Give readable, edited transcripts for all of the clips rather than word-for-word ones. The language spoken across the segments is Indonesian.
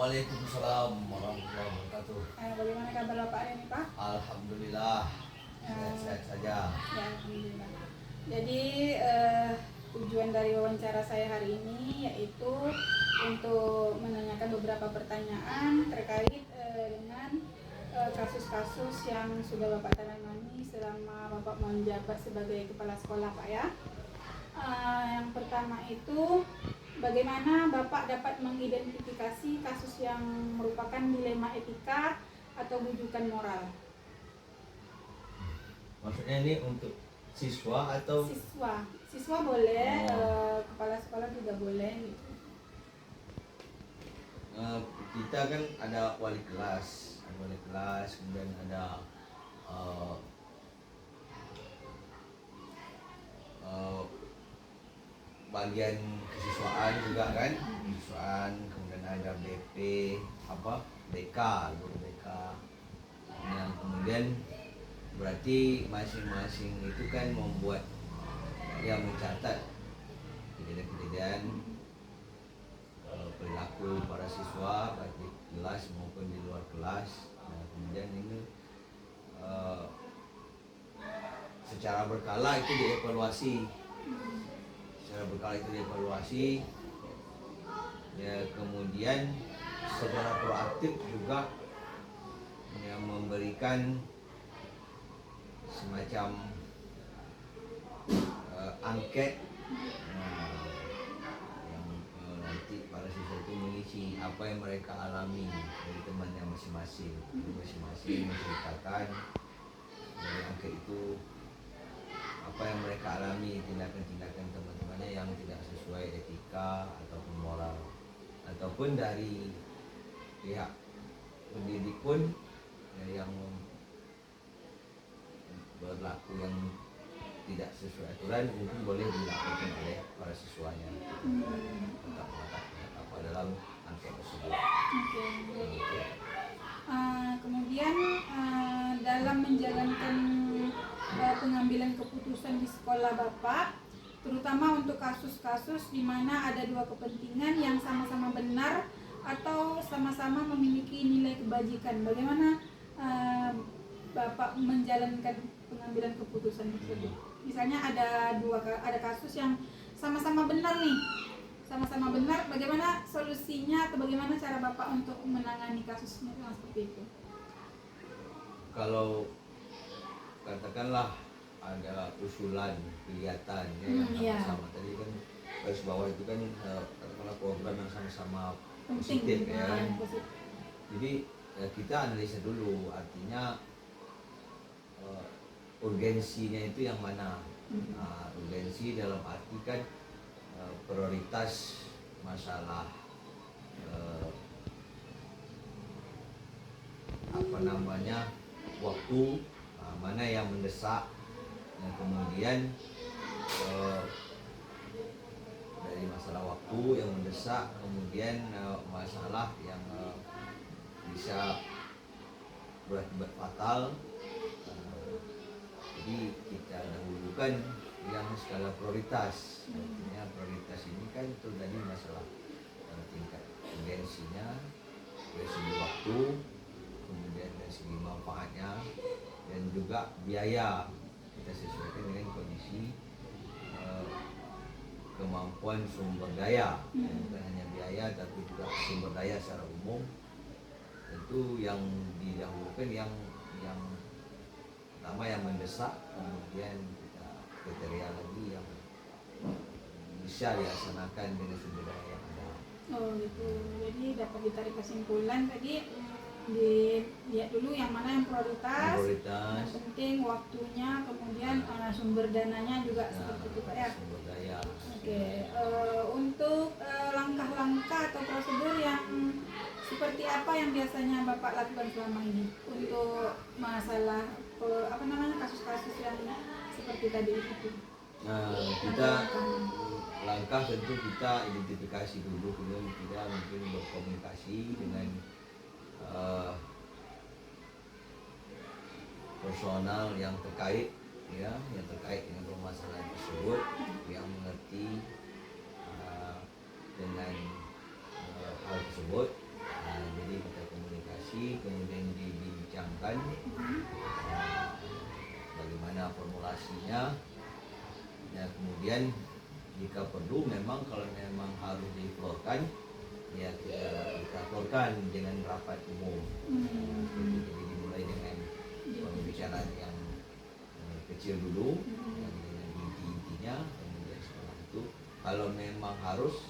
Waalaikumsalam warahmatullahi wabarakatuh. Bagaimana kabar Bapak hari ini, Pak? Alhamdulillah, sehat-sehat saja. Ya, alhamdulillah. Jadi tujuan dari wawancara saya hari ini yaitu untuk menanyakan beberapa pertanyaan terkait dengan kasus-kasus yang sudah Bapak tangani selama Bapak menjabat sebagai kepala sekolah, Pak ya. Yang pertama itu, bagaimana Bapak dapat mengidentifikasi kasus yang merupakan dilema etika atau bujukan moral? Maksudnya ini untuk siswa atau? Siswa boleh, kepala sekolah juga boleh gitu. Kita kan ada wali kelas, kemudian ada bagian kesiswaan juga kan, kesiswaan, kemudian ada BP, BK, guru BK. Nah, kemudian berarti masing-masing itu kan membuat, ya, mencatat kejadian-kejadian perilaku para siswa baik di kelas maupun di luar kelas. Nah, kemudian ini secara berkala itu dievaluasi. Ya, kemudian secara proaktif juga yang memberikan semacam angket, yang nanti para siswa itu mengisi apa yang mereka alami dari temannya masing-masing. Masing-masing menceritakan dari angket itu apa yang mereka alami, tindakan-tindakan teman-temannya yang tidak sesuai etika ataupun moral, ataupun dari pihak pendidik pun ya, yang berlaku yang tidak sesuai aturan mungkin boleh dilakukan oleh para siswanya apa dalam angket tersebut. Kemudian dalam menjalankan pengambilan keputusan di sekolah Bapak, terutama untuk kasus-kasus di mana ada dua kepentingan yang sama-sama benar atau sama-sama memiliki nilai kebajikan, bagaimana Bapak menjalankan pengambilan keputusan tersebut? Misalnya ada kasus yang sama-sama benar nih, bagaimana solusinya atau bagaimana cara Bapak untuk menangani kasusnya yang seperti itu? Kalau katakanlah ada usulan kegiatan yang sama-sama, tadi kan garis bawah itu kan katakanlah program yang sama-sama positif ya. Jadi kita analisa dulu, artinya urgensinya itu yang mana. Urgensi dalam arti kan prioritas masalah waktu, mana yang mendesak, dan kemudian dari masalah waktu yang mendesak, kemudian masalah yang bisa berakibat fatal. Jadi kita dahulukan yang skala prioritas. Artinya prioritas ini kan itu tadi masalah tingkat urgensinya dari segi waktu, kemudian dari segi manfaatnya, dan juga biaya. Kita sesuaikan dengan kondisi kemampuan sumber daya, bukan hanya biaya tapi juga sumber daya secara umum. Tentu yang didahulukan yang pertama yang mendesak, kemudian kita kriteria lagi yang bisa dilaksanakan dengan sumber daya yang ada. Oh gitu. Jadi dapat ditarik kesimpulan tadi, dilihat dulu yang mana yang prioritas. Yang penting waktunya, kemudian sumber dananya juga seperti itu Pak ya. Sumber daya. Oke. Untuk langkah-langkah atau prosedur yang seperti apa yang biasanya Bapak lakukan selama ini untuk masalah kasus-kasus yang seperti tadi itu? Kita langkah tentu kita identifikasi dulu, kemudian kita mungkin berkomunikasi dengan personal yang terkait dengan permasalahan tersebut, yang mengerti dengan hal tersebut. dicantumkan, bagaimana formulasinya, ya kemudian jika perlu memang kalau memang harus dikeluarkan ya kita keluarkan dengan rapat umum. Jadi dimulai dengan pembicaraan yang kecil dulu, yang dengan inti-intinya, kemudian setelah itu kalau memang harus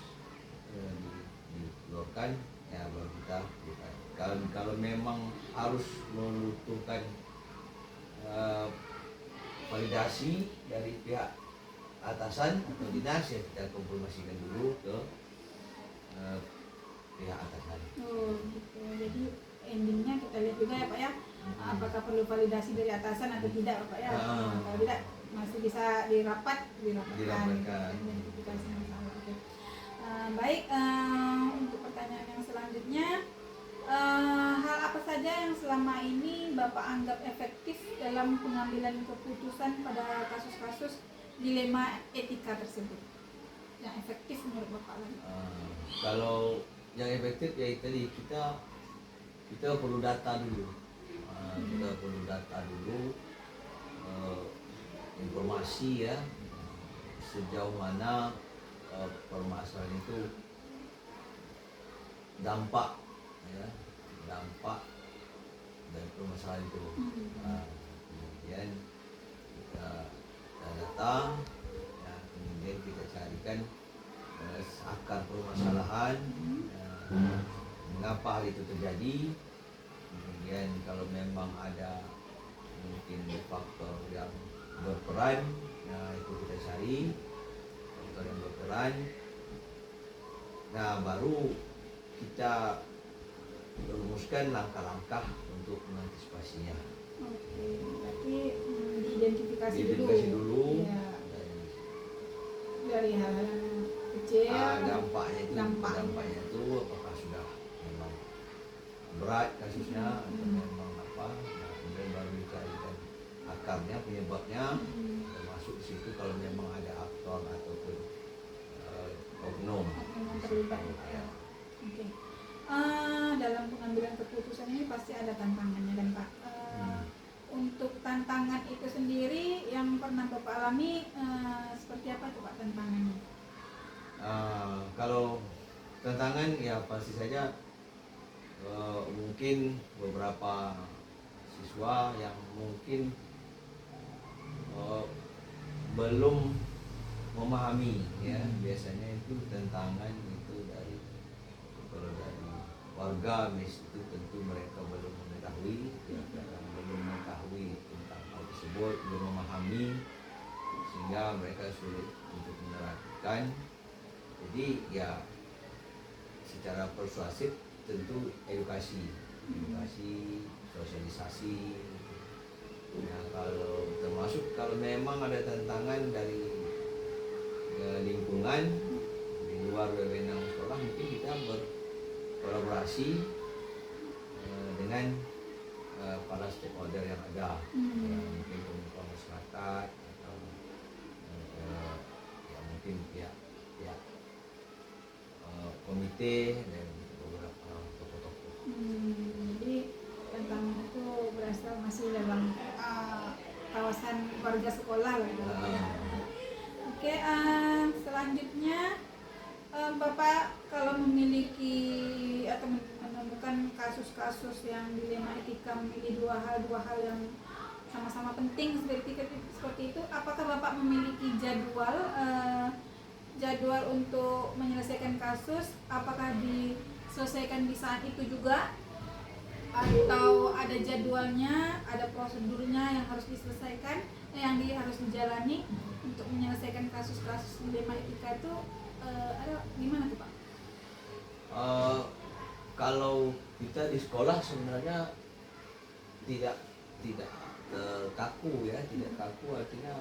dikeluarkan ya baru kita bukan. Kalau memang harus membutuhkan validasi dari pihak atasan atau dinas ya kita konfirmasikan dulu ke pihak atasan. Oh gitu. Jadi endingnya kita lihat juga ya Pak ya, apakah perlu validasi dari atasan atau tidak Pak ya. Kalau tidak masih bisa dirapatkan. Identifikasi masalah. Oke. Baik, untuk pertanyaan yang selanjutnya, hal apa saja yang selama ini Bapak anggap efektif dalam pengambilan keputusan pada kasus-kasus dilema etika tersebut? Yang efektif menurut Bapak lagi? Kalau yang efektif ya tadi kita perlu data dulu. Kita perlu data dulu, informasi ya sejauh mana permasalahan itu dampak dari permasalahan itu. Kemudian kita datang ya, kemudian kita carikan akar permasalahan, mengapa hal itu terjadi. Kemudian kalau memang ada mungkin faktor yang berperan, nah itu kita cari faktor yang berperan. Nah baru kita merumuskan langkah-langkah untuk mengantisipasinya. Oke, berarti diidentifikasi dulu ya, dari hal-hal yang kecil. Dampaknya itu apakah sudah memang berat kasusnya atau memang apa, nah, kemudian baru dicarikan akarnya, penyebabnya, termasuk di situ kalau memang ada aktor ataupun oknum terlibat ya. Oke. Dalam pengambilan keputusan ini pasti ada tantangannya kan Pak. Untuk tantangan itu sendiri yang pernah Bapak alami, seperti apa tuh Pak tantangannya? Kalau tantangan ya pasti saja mungkin beberapa siswa yang mungkin belum memahami ya, biasanya itu tantangan itu dari warga itu tentu mereka belum mengetahui ya, belum mengetahui tentang hal tersebut, belum memahami sehingga mereka sulit untuk menerapkan. Jadi ya secara persuasif tentu edukasi, sosialisasi. Nah kalau termasuk kalau memang ada tantangan dari lingkungan di luar wewenang sekolah, mungkin kita berkolaborasi dengan para stakeholder yang ada, mungkin pemuka masyarakat atau ya mungkin pihak komite dan beberapa tokoh-tokoh. Jadi tantangan itu berasal masih dalam kawasan warga sekolah lah. Oke, selanjutnya Bapak kalau memiliki atau menemukan kasus-kasus yang dilema etika memilih dua hal yang sama-sama penting seperti itu, apakah Bapak memiliki jadwal untuk menyelesaikan kasus? Apakah diselesaikan di saat itu juga atau ada jadwalnya, ada prosedurnya yang harus diselesaikan, yang harus dijalani untuk menyelesaikan kasus-kasus dilema etika itu? Ada gimana tuh Pak? Kalau kita di sekolah sebenarnya tidak kaku ya, tidak kaku artinya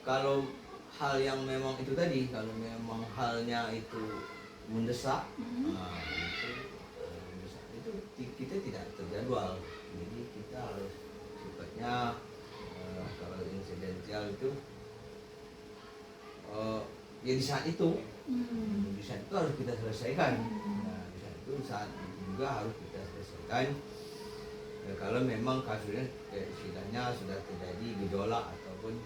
kalau hal yang memang itu tadi, kalau memang halnya itu mendesak, itu kita tidak terjadwal. Jadi kita harus sifatnya kalau insidental itu ya di saat itu harus kita selesaikan. Nah, di saat itu juga harus kita selesaikan. selesaikan. Kalau memang kasusnya istilahnya sudah terjadi gejolak ataupun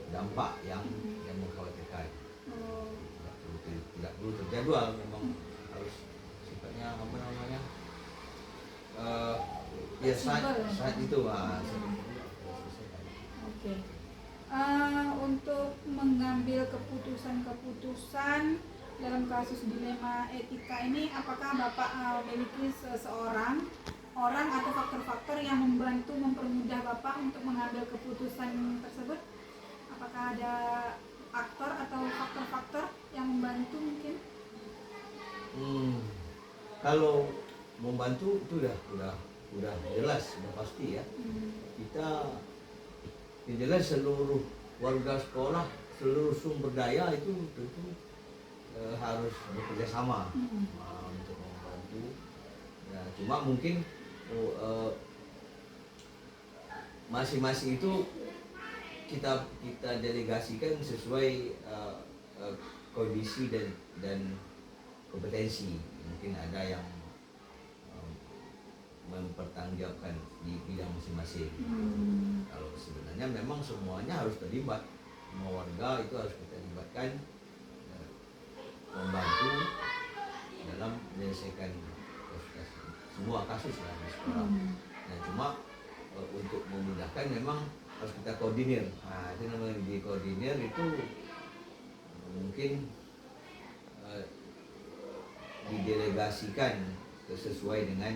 dampak yang mengkhawatirkan. Tidak perlu terjadwal, memang harus sifatnya apa namanya ya saat itu Oke. Untuk mengambil keputusan-keputusan dalam kasus dilema etika ini, apakah Bapak memiliki seseorang orang atau faktor-faktor yang membantu mempermudah Bapak untuk mengambil keputusan tersebut? Apakah ada aktor atau faktor-faktor yang membantu mungkin? Kalau membantu itu udah jelas, sudah pasti ya. Kita yang jelas seluruh warga sekolah, seluruh sumber daya itu tentu harus bekerja sama untuk membantu. Nah, cuma mungkin masing-masing itu kita delegasikan sesuai kondisi dan kompetensi. Mungkin ada yang mempertanggungjawabkan di bidang masing-masing. Kalau sebenarnya memang semuanya harus terlibat, semua warga itu harus kita libatkan, membantu dalam menyelesaikan semua kasus lah di sekolah. Nah, cuma untuk memudahkan memang harus kita koordinir. Nah, itu namanya di koordinir itu mungkin didelegasikan sesuai dengan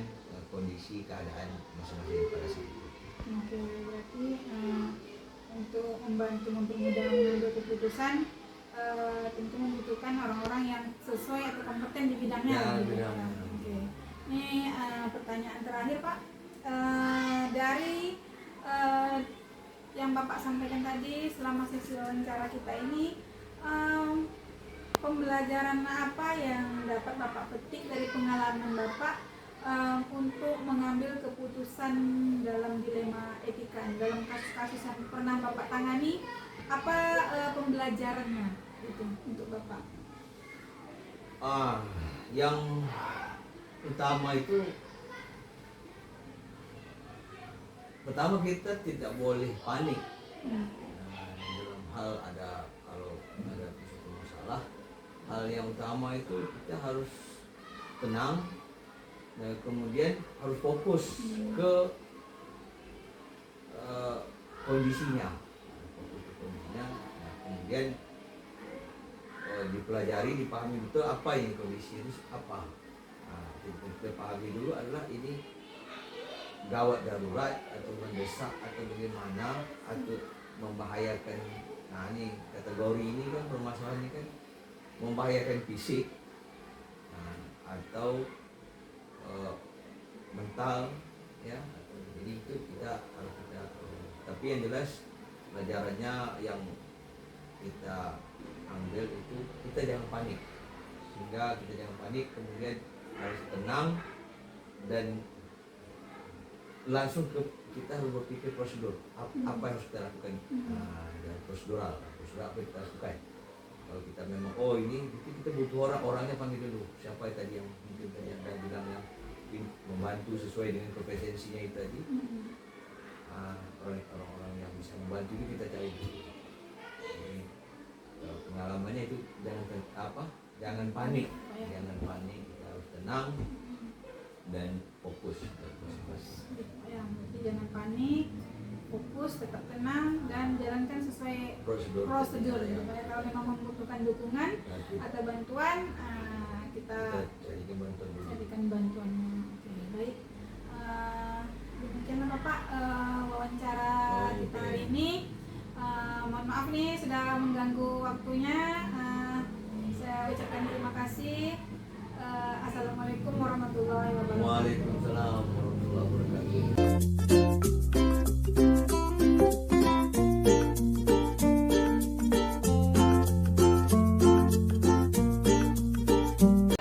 kondisi keadaan masing-masing pada saat itu. Oke, berarti untuk membantu mempermudah mengambil keputusan tentu membutuhkan orang-orang yang sesuai atau kompeten di bidangnya. Oke. Ini pertanyaan terakhir Pak, dari yang Bapak sampaikan tadi selama sesi wawancara kita ini, pembelajaran apa yang dapat Bapak petik dari pengalaman Bapak untuk mengambil keputusan dalam dilema etika, dalam kasus-kasus yang pernah Bapak tangani? Apa pembelajarannya itu untuk Bapak? Yang utama itu, pertama kita tidak boleh panik. Dalam hal kalau ada suatu masalah, hal yang utama itu kita harus tenang, dan kemudian harus fokus ke kondisinya. Kemudian dipelajari, dipahami betul apa yang kondisi itu apa. Kita pahami dulu adalah ini gawat darurat atau mendesak atau bagaimana atau membahayakan. Nah, ini kategori ini kan, permasalahan ini kan membahayakan fisik atau mental ya. Jadi itu kita harus tapi yang jelas pelajarannya yang kita ambil itu kita jangan panik, sehingga kita jangan panik, kemudian harus tenang dan langsung kita harus berpikir prosedur apa yang harus kita lakukan. Dan prosedural apa yang kita lakukan. Kalau kita memang ini kita butuh orangnya panggil dulu, siapa tadi yang mungkin tadi yang saya bilang yang membantu sesuai dengan kompetensinya itu tadi. Orang-orang yang bisa membantu itu kita cari dulu. Pengalamannya itu jangan panik, kita harus tenang dan fokus. Jangan panik, fokus, tetap tenang, dan jalankan sesuai prosedur. Kalau memang membutuhkan dukungan atau bantuan, kita carikan bantuannya. Oke, baik. Demikianlah Bapak wawancara kita hari ini. Mohon maaf nih sudah mengganggu waktunya. Saya ucapkan terima kasih. Assalamualaikum warahmatullahi wabarakatuh. Waalaikumsalam warahmatullahi wabarakatuh.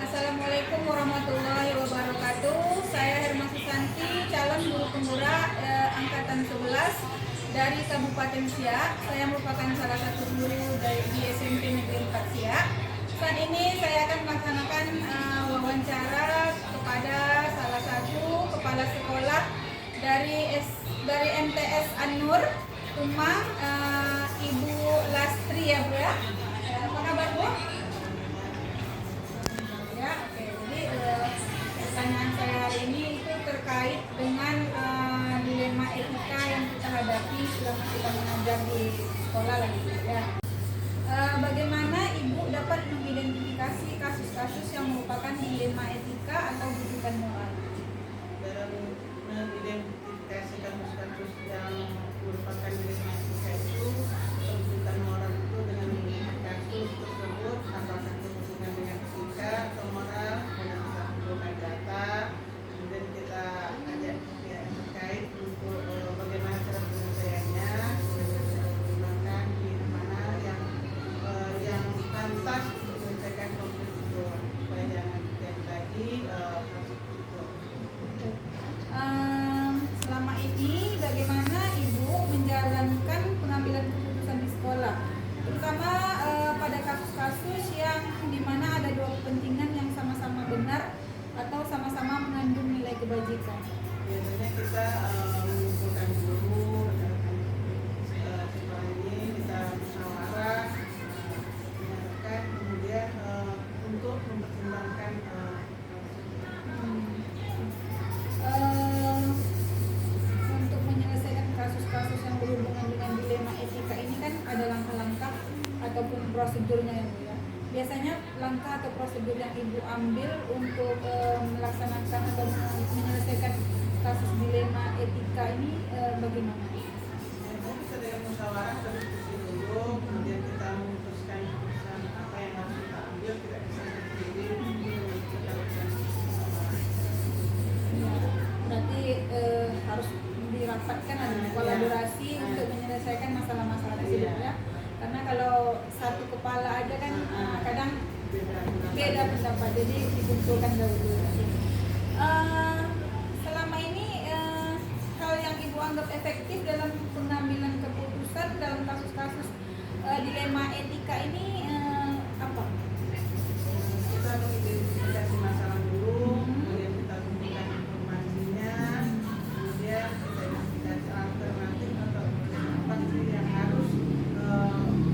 Assalamualaikum warahmatullahi wabarakatuh. Saya Herma Susanti, calon guru penggerak angkatan 11 dari Kabupaten Siak. Saya merupakan salah satu guru di SMP Negeri 4 Siak. Saat ini saya akan melaksanakan wawancara kepada salah kepala sekolah dari MTS An-Nur Tumang, Ibu Lastri ya Bu ya. Apa kabar Bu? Ya, oke. Jadi pertanyaan saya hari ini itu terkait dengan dilema etika yang kita hadapi selama kita mengajar di sekolah lagi ya. Bagaimana Ibu dapat mengidentifikasi kasus-kasus yang merupakan dilema etika atau rujukan moral? Dalam mengidentifikasi kasus-kasus yang merupakan dilema etika itu, rujukan moral itu dengan melihat kasus tersebut apakah berhubungan dengan etika atau moral, dengan kita kumpulkan data, kemudian kita ajak pihak terkait untuk bagaimana cara penyelesaiannya, kemudian kita pertimbangkan di mana yang pantas untuk menyelesaikan konflik itu supaya jangan terjadi lagi kasus itu. Selama ini bagaimana Ibu menjalankan pengambilan keputusan di sekolah, terutama pada kasus-kasus yang dimana ada dua kepentingan yang sama-sama benar atau sama-sama mengandung nilai kebajikan? Biasanya kita mengumpulkan guru, sekolah ini kita musyawarah, menyarankan kemudian untuk mempertimbangkan Untuk menyelesaikan kasus-kasus yang berhubungan dengan dilema etika ini kan ada langkah-langkah ataupun prosedurnya ya Bu ya. Biasanya langkah atau prosedur yang Ibu ambil untuk melaksanakan atau menyelesaikan kasus dilema etika ini bagaimana? kita dengan musyawarah berdiskusi dulu, kemudian kita memutuskan keputusan apa yang harus kita ambil, tidak bisa sendiri, kita lakukan musyawarah. Ya, berarti harus dirapatkan ada kolaborasi untuk menyelesaikan masalah-masalah tersebut ya. Karena kalau satu kepala aja kan kadang beda pendapat, jadi dikumpulkan dahulu. Selama ini hal yang Ibu anggap efektif dalam pengambilan keputusan dalam kasus-kasus dilema etika ini apa? Kita mengidentifikasi masalah dulu, kemudian kita kumpulkan informasinya, kemudian kita identifikasi alternatif atau apa sih yang harus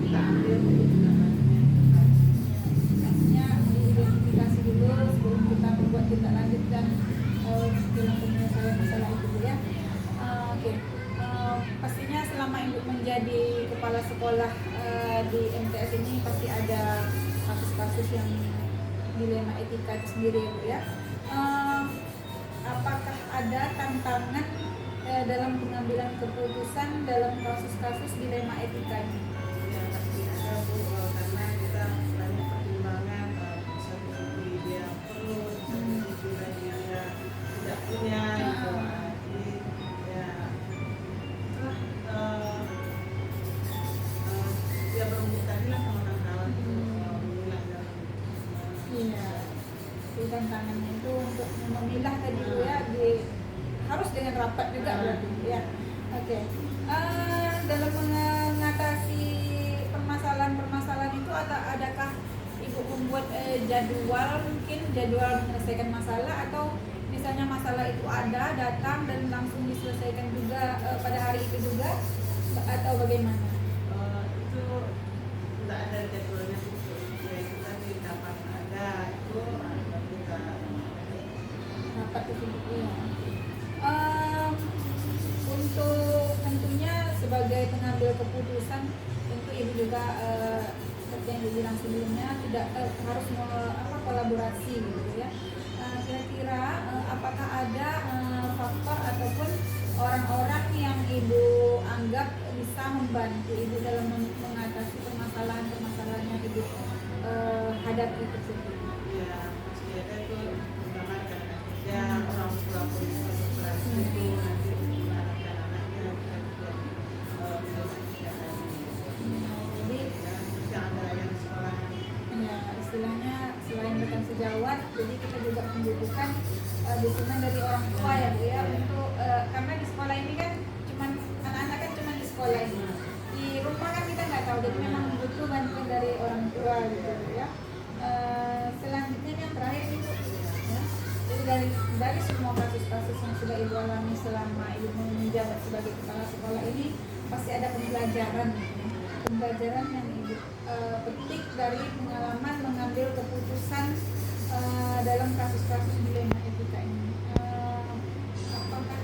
kita ambil untuk mendapatkan Maksudnya diidentifikasi dulu sebelum kita membuat tindak lanjut dan dalam penyelesaian masalah itu ya. Oke. Pastinya selama Ibu menjadi kepala sekolah di MTS ini pasti ada kasus-kasus yang dilema etika itu sendiri ya Bu ya. Apakah ada tantangan dalam pengambilan keputusan dalam kasus-kasus dilema etika ini? yang pasti ada Bu, karena kita banyak pertimbangan, satu sisi dia perlu, satu sisi lagi dia tidak punya gitu. Jadi ya itulah dia berembuk tadi lah sama kawan-kawan itu memilah dalam Iya. Jadi tantangannya itu untuk memilah tadi Bu ya, harus dengan rapat juga berarti ya. Oke. Dalam mengatasi permasalahan-permasalahan itu adakah Ibu membuat jadwal menyelesaikan masalah, atau misalnya masalah itu ada datang dan langsung diselesaikan juga pada hari itu juga, atau bagaimana? itu tidak ada jadwalnya khusus ya, itu tadi dapat ada itu kita Rapat itu ya. Untuk tentunya sebagai pengambil keputusan, tentu Ibu juga seperti yang dibilang sebelumnya tidak harus kolaborasi gitu ya. Kira-kira apakah ada faktor ataupun orang-orang yang Ibu anggap bisa membantu Ibu dalam mengatasi permasalahan-permasalahan yang Ibu hadapi tersebut? ya pasti ada itu, terutama karena kerja orang tua pun beroperasi itu nanti mengarahkan anaknya kita juga menyelesaikan Jadi ya, terus yang ada yang di sekolah ya, istilahnya selain rekan sejawat, jadi kita juga membutuhkan dukungan dari orang tua ya Bu ya, untuk karena di sekolah ini kan cuman anak-anak kan cuma di sekolah ini, di rumah kan kita nggak tahu, jadi memang butuh bantuan dari orang tua gitu ya. Selanjutnya yang terakhir itu ya, jadi dari semua kasus-kasus yang sudah Ibu alami selama Ibu menjabat sebagai kepala sekolah ini, pasti ada pembelajaran yang Ibu petik dari pengalaman mengambil keputusan dalam kasus-kasus dilema etika ini. Apakah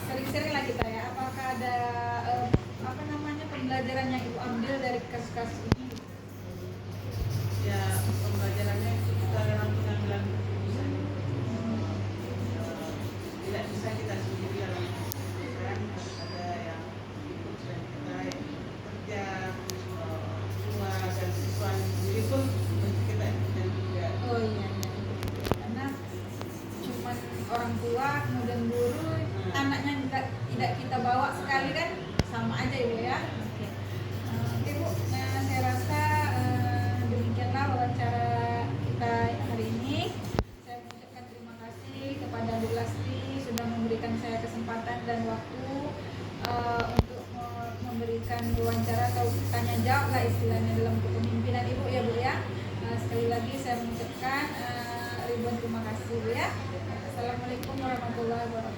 sering-sering lah kita ya, apakah ada pembelajaran yang Ibu ambil dari kasus-kasus ini? Ya, pembelajarannya itu kita dalam pengambilan keputusan. Tidak bisa kita sendiri dalam keputusan, harus ada yang ikut dan kita yang kerja semua dan siswa sendiri pun kita dan juga. Oh iya, karena cuman orang tua kemudian guru, anaknya tidak kita bawa sekali kan, sama aja Ibu ya. Oke Bu, nah saya rasa demikianlah wawancara kita hari ini. Saya mengucapkan terima kasih kepada Bu Lasti sudah memberikan saya kesempatan dan waktu untuk memberikan wawancara atau tanya jawab lah istilahnya dalam kepemimpinan Ibu ya Bu ya. Sekali lagi saya mengucapkan ribuan terima kasih Bu ya. Assalamualaikum warahmatullahi wabarakatuh.